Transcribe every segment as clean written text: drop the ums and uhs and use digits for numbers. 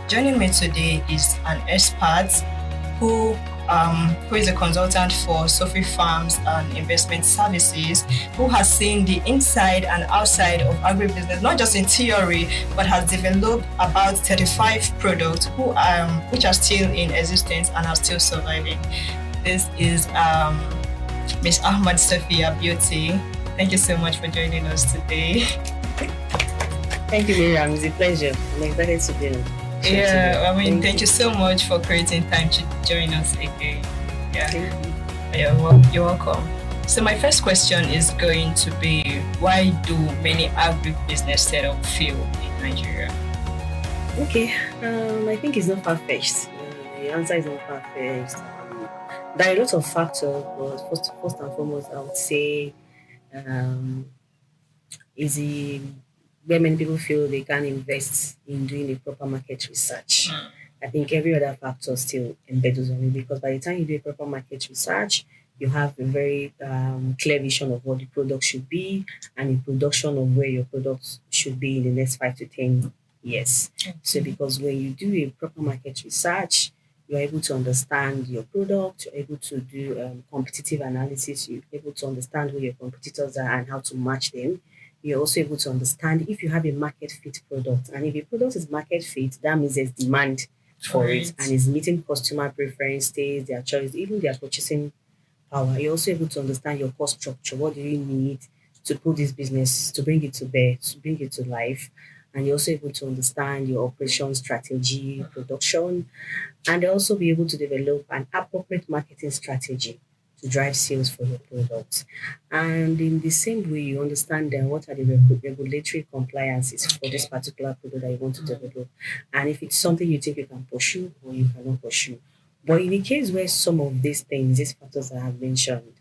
Joining me today is an expert who who is a consultant for Sophie Farms and Investment Services, who has seen the inside and outside of agribusiness, not just in theory, but has developed about 35 products which are still in existence and are still surviving. This is Miss Ahmad Sophia Beauty. Thank you so much for joining us today. Thank you, Miriam. It's a pleasure. I'm excited to be here. Yeah, thank you so much for creating time to join us again. Yeah, you're welcome. So my first question is going to be, why do many agribusiness setup fail in Nigeria? Okay, I think it's not far-fetched. The answer is not far-fetched. There are a lot of factors, but first and foremost, I would say is the where many people feel they can't invest in doing a proper market research. I think every other factor still embedded on it, because by the time you do a proper market research, you have a very clear vision of what the product should be and a production of where your products should be in the next 5 to 10 years. So because when you do a proper market research, you're able to understand your product, you're able to do competitive analysis, you're able to understand who your competitors are and how to match them. You're also able to understand if you have a market fit product. And if a product is market fit, that means there's demand for it and is meeting customer preferences, their choice, even their purchasing power. You're also able to understand your cost structure. What do you need to put this business, to bring it to bear, to bring it to life? And you're also able to understand your operation strategy, production, and also be able to develop an appropriate marketing strategy to drive sales for your product. And in the same way, you understand what are the regulatory compliances for this particular product that you want to develop. And if it's something you think you can pursue or you cannot pursue. But in the case where some of these things, these factors that I have mentioned,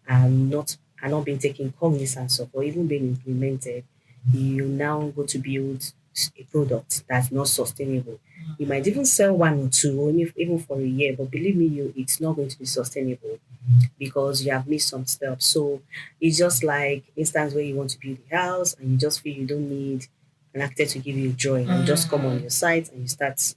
are not being taken cognizance of or even being implemented, you now go to build a product that's not sustainable. You might even sell one or two, or even for a year, but believe me, it's not going to be sustainable because you have missed some steps. So it's just like instance where you want to build a house and you just feel you don't need an architect to give you a drawing and just come on your site and you start.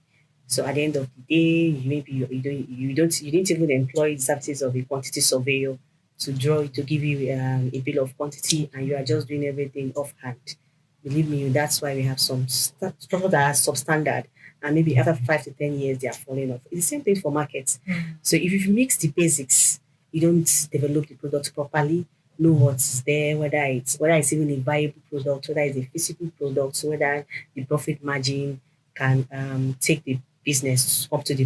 So at the end of the day, you didn't even employ the services of a quantity surveyor to give you a bill of quantity, and you are just doing everything offhand. Believe me, that's why we have some structure that are substandard, and maybe after 5 to 10 years they are falling off. It's the same thing for markets. So if you mix the basics, you don't develop the product properly, know what's there, whether it's even a viable product, whether it's a physical product, whether the profit margin can take the business up to the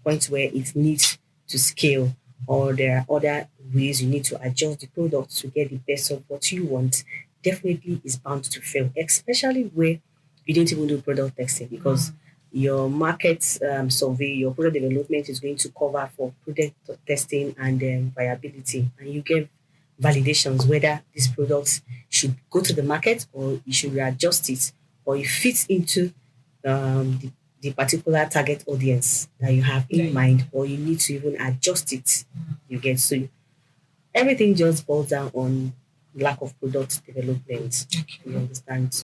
point where it needs to scale, or there are other ways you need to adjust the product to get the best of what you want, definitely is bound to fail, especially where you didn't even do product testing, because your market survey, your product development is going to cover for product testing and viability, and you get validations whether these products should go to the market or you should readjust it, or it fits into the particular target audience that you have in mind, or you need to even adjust it. You get, so everything just boils down on lack of product development. You understand?